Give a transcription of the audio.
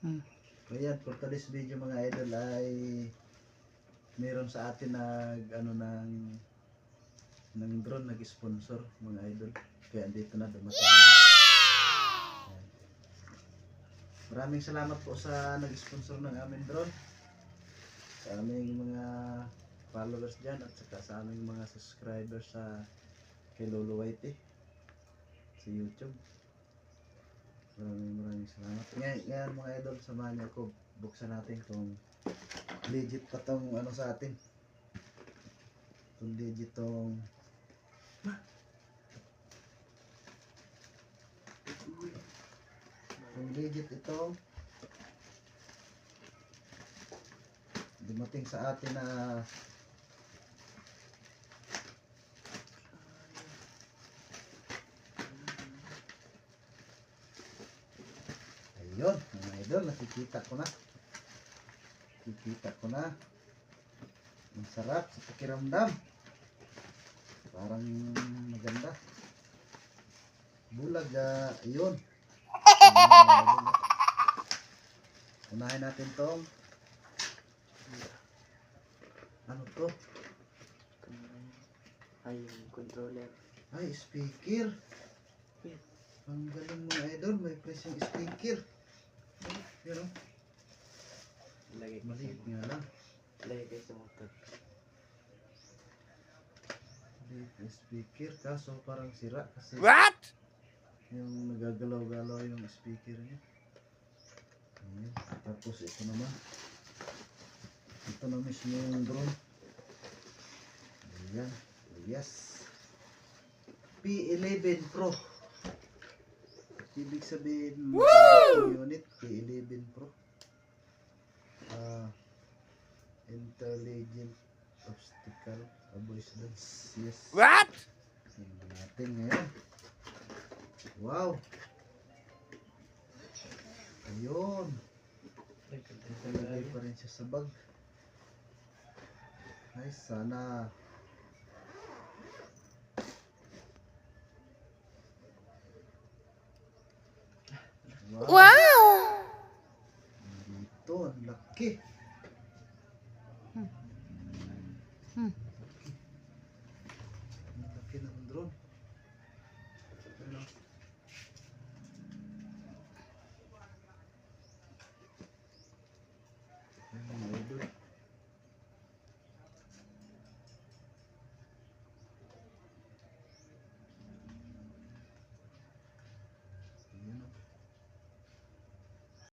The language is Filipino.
So yan, for today's video mga idol ay meron sa atin ng drone nag-sponsor mga idol. Kaya dito na dumating. Ayan. Maraming salamat po sa nag-sponsor ng aming drone. Sa aming mga followers dyan at saka sa aming mga subscribers sa kay Lolo Whitey sa YouTube. Maraming salamat. Ngayon mga idol, samahan niyo ako. Buksan natin kung legit pa tong ano sa atin. Kung legit tong itong dumating sa atin na ayun mga idol, nakikita ko na ang sarap sa pakiramdam, parang maganda bulag. Ayun, unahin natin tong ano to, ay yung controller, ay speaker. Ang galing mga idol, may pressing speaker. Yun o, maliit nga lang. lagay kayo sa motor. Maliit na speaker, kaso parang sira kasi What? yung nagagalaw-galaw yung speaker niya. Ayan. Tapos ito na mismo yung drone. Ayan, yes, P11 Pro. Ibig sabihin unit P11 Pro. Intelligent obstacle avoidance. Yes. What? Tingnan natin ngayon. Wow. Ayun. Ilalagay pa rin siya sa bag. Ay, sana. Wow! Dito, ang laki.